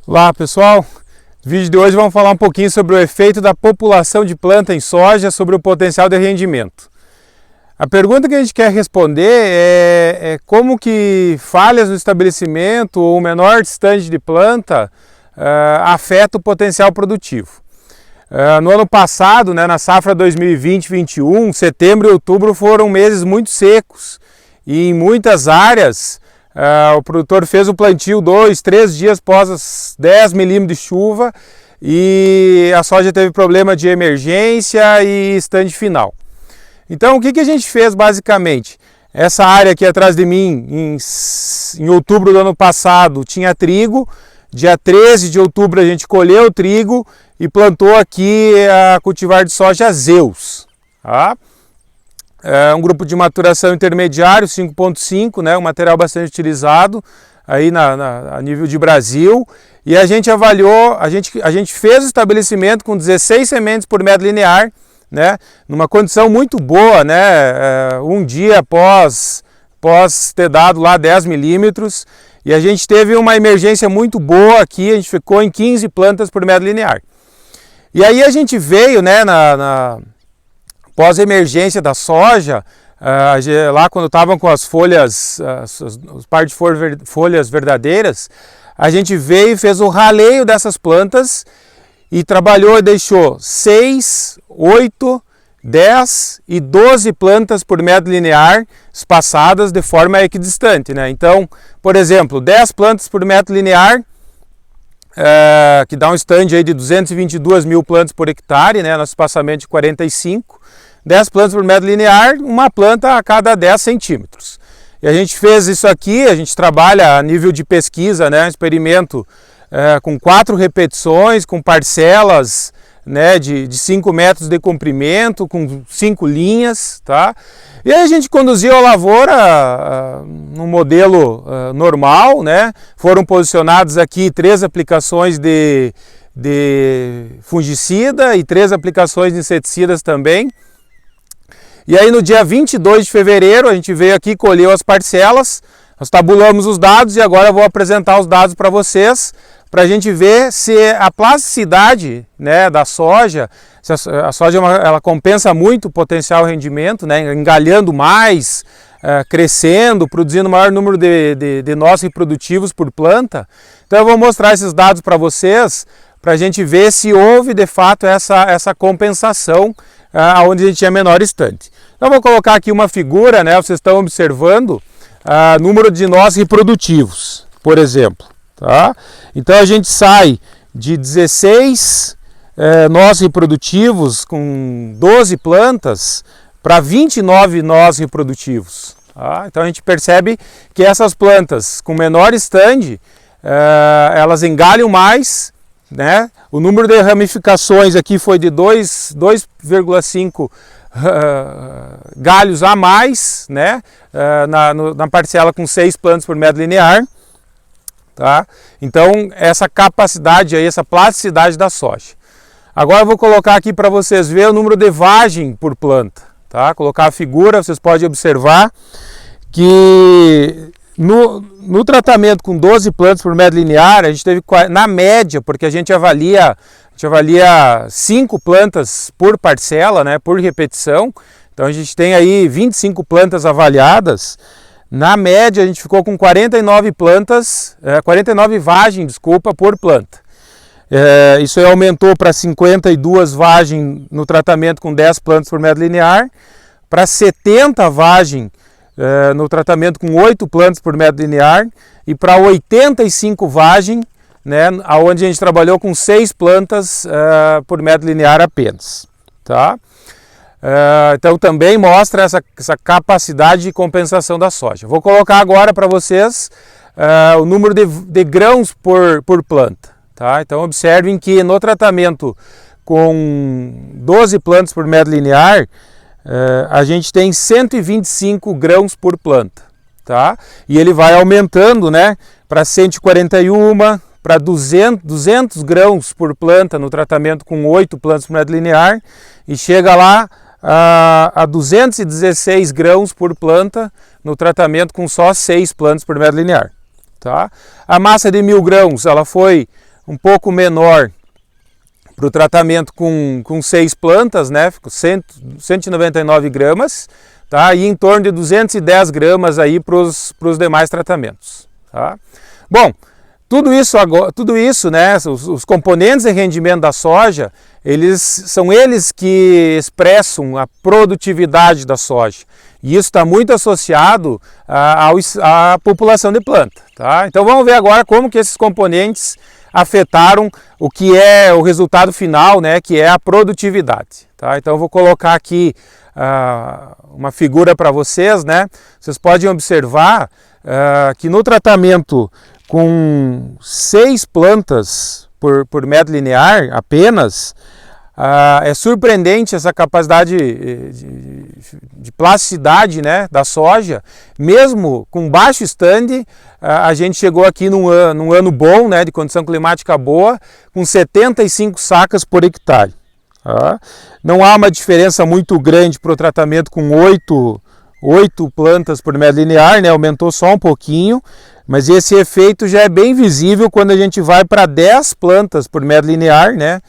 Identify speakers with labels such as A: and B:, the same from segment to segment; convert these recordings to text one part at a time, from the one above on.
A: Olá pessoal, no vídeo de hoje vamos falar um pouquinho sobre o efeito da população de planta em soja sobre o potencial de rendimento. A pergunta que a gente quer responder é como que falhas no estabelecimento ou menor distante de planta afeta o potencial produtivo. No ano passado, na safra 2020-21, setembro e outubro foram meses muito secos e em muitas áreas o produtor fez o plantio 2, 3 dias após as 10 milímetros de chuva e a soja teve problema de emergência e stand final. Então o que a gente fez basicamente? Essa área aqui atrás de mim, em outubro do ano passado, tinha trigo. Dia 13 de outubro a gente colheu o trigo e plantou aqui a cultivar de soja Zeus. Tá? É um grupo de maturação intermediário, 5.5, um material bastante utilizado aí a nível de Brasil. E a gente avaliou, a gente fez o estabelecimento com 16 sementes por metro linear, numa condição muito boa, um dia após ter dado lá 10 milímetros. E a gente teve uma emergência muito boa aqui, a gente ficou em 15 plantas por metro linear. E aí a gente veio, pós-emergência da soja, lá quando estavam com as folhas, as partes de folhas verdadeiras, a gente veio e fez o raleio dessas plantas e trabalhou e deixou 6, 8, 10 e 12 plantas por metro linear espaçadas de forma equidistante. Então, por exemplo, 10 plantas por metro linear, que dá um stand aí de 222 mil plantas por hectare, nosso espaçamento de 45. 10 plantas por metro linear, uma planta a cada 10 centímetros. E a gente fez isso aqui, a gente trabalha a nível de pesquisa, experimento com 4 repetições, com parcelas de 5 metros de comprimento, com 5 linhas. Tá? E aí a gente conduziu a lavoura num modelo normal, foram posicionados aqui 3 aplicações de fungicida e 3 aplicações de inseticidas também. E aí no dia 22 de fevereiro a gente veio aqui, colheu as parcelas, nós tabulamos os dados e agora eu vou apresentar os dados para vocês, para a gente ver se a plasticidade da soja, se a soja ela compensa muito o potencial rendimento, engalhando mais, crescendo, produzindo maior número de nós reprodutivos por planta. Então eu vou mostrar esses dados para vocês, para a gente ver se houve de fato essa compensação onde a gente tinha menor estante. Então eu vou colocar aqui uma figura, vocês estão observando número de nós reprodutivos, por exemplo. Tá? Então a gente sai de 16 nós reprodutivos com 12 plantas para 29 nós reprodutivos. Tá? Então a gente percebe que essas plantas com menor stand, elas engalham mais, o número de ramificações aqui foi de 2,5 galhos a mais, na parcela com 6 plantas por metro linear. Tá? Então essa capacidade aí, essa plasticidade da soja. Agora eu vou colocar aqui para vocês verem o número de vagem por planta. Tá? Colocar a figura, vocês podem observar que no tratamento com 12 plantas por metro linear, a gente teve na média, porque a gente avalia 5 plantas por parcela, por repetição. Então a gente tem aí 25 plantas avaliadas. Na média a gente ficou com 49 vagens, por planta. Isso aí aumentou para 52 vagens no tratamento com 10 plantas por metro linear, para 70 vagens no tratamento com 8 plantas por metro linear e para 85 vagens, onde a gente trabalhou com 6 plantas por metro linear apenas. Tá? Então também mostra essa capacidade de compensação da soja. Vou colocar agora para vocês o número de grãos por planta. Tá? Então observem que no tratamento com 12 plantas por metro linear, a gente tem 125 grãos por planta. Tá? E ele vai aumentando para 141, para 200 grãos por planta no tratamento com 8 plantas por metro linear e chega lá a 216 grãos por planta no tratamento com só 6 plantas por metro linear. Tá? A massa de 1000 grãos ela foi um pouco menor para o tratamento com 6 plantas, né? Ficou 199 gramas, tá? E em torno de 210 gramas aí para os demais tratamentos, tá? Bom, tudo isso, né? Os componentes de rendimento da soja, são eles que expressam a produtividade da soja. E isso está muito associado à população de planta, tá? Então vamos ver agora como que esses componentes afetaram o que é o resultado final, né, que é a produtividade, tá? Então eu vou colocar aqui uma figura para vocês, né? Vocês podem observar que no tratamento com 6 plantas por metro linear apenas, é surpreendente essa capacidade de plasticidade, né, da soja. Mesmo com baixo stand, a gente chegou aqui num ano bom, né, de condição climática boa, com 75 sacas por hectare. Tá? Não há uma diferença muito grande para o tratamento com 8 plantas por metro linear, né, aumentou só um pouquinho, mas esse efeito já é bem visível quando a gente vai para 10 plantas por metro linear, né,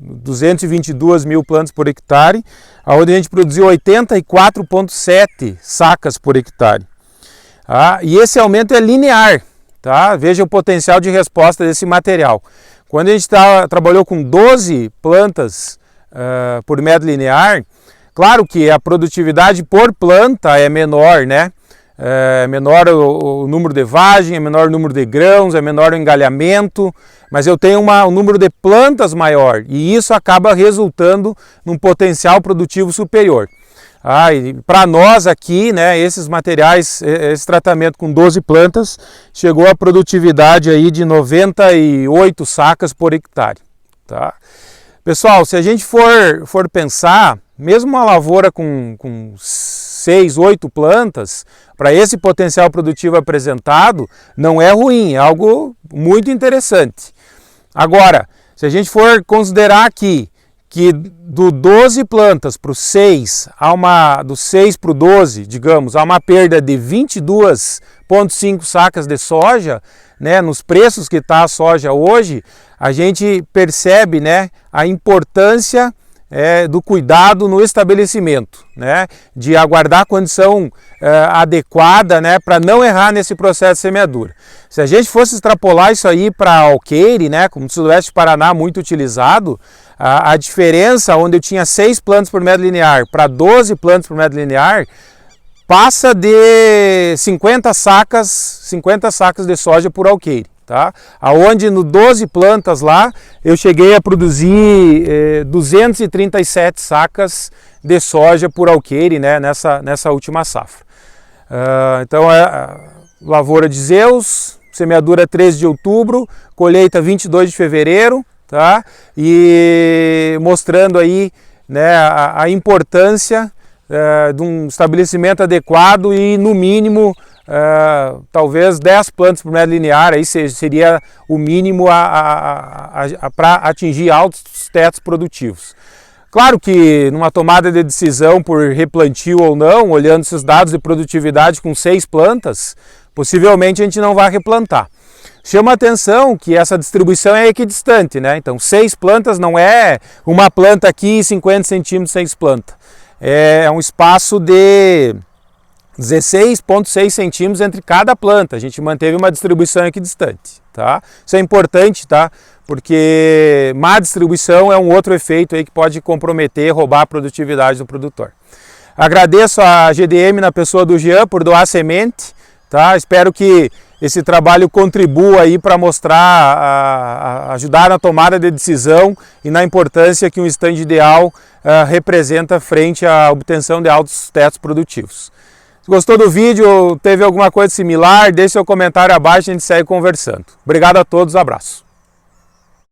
A: 222 mil plantas por hectare, onde a gente produziu 84,7 sacas por hectare. E esse aumento é linear, tá? Veja o potencial de resposta desse material. Quando a gente trabalhou com 12 plantas por metro linear, claro que a produtividade por planta é menor, né? É menor o número de vagem, é menor o número de grãos, é menor o engalhamento, mas eu tenho um número de plantas maior e isso acaba resultando num potencial produtivo superior. E para nós aqui, né, esses materiais, esse tratamento com 12 plantas, chegou a produtividade aí de 98 sacas por hectare. Tá? Pessoal, se a gente for pensar, mesmo uma lavoura com 6, 8 plantas, para esse potencial produtivo apresentado, não é ruim, é algo muito interessante. Agora, se a gente for considerar aqui que do 12 plantas para o 6, do 6 para o 12, digamos, há uma perda de 22,5 sacas de soja, né, nos preços que está a soja hoje, a gente percebe, né, a importância do cuidado no estabelecimento, né, de aguardar a condição adequada, né, para não errar nesse processo de semeadura. Se a gente fosse extrapolar isso aí para alqueire, né, como no sudoeste do Paraná muito utilizado, a diferença onde eu tinha 6 plantas por metro linear para 12 plantas por metro linear passa de 50 sacas de soja por alqueire. Tá? Aonde no 12 plantas lá eu cheguei a produzir 237 sacas de soja por alqueire, né, nessa última safra. Então lavoura de Zeus, semeadura 13 de outubro, colheita 22 de fevereiro, tá? E mostrando aí, né, a importância de um estabelecimento adequado e no mínimo talvez 10 plantas por metro linear, aí seria o mínimo para atingir altos tetos produtivos. Claro que numa tomada de decisão por replantio ou não, olhando esses dados de produtividade com 6 plantas, possivelmente a gente não vai replantar. Chama a atenção que essa distribuição é equidistante, né? Então 6 plantas não é uma planta aqui e 50 centímetros 6 plantas. É um espaço de 16,6 centímetros entre cada planta. A gente manteve uma distribuição equidistante, tá? Isso é importante, tá? Porque má distribuição é um outro efeito aí que pode comprometer, roubar a produtividade do produtor. Agradeço a GDM na pessoa do Jean por doar semente, tá? Espero que esse trabalho contribua aí para mostrar, ajudar na tomada de decisão e na importância que um stand ideal representa frente à obtenção de altos tetos produtivos. Se gostou do vídeo, teve alguma coisa similar, deixe seu comentário abaixo e a gente segue conversando. Obrigado a todos, abraço.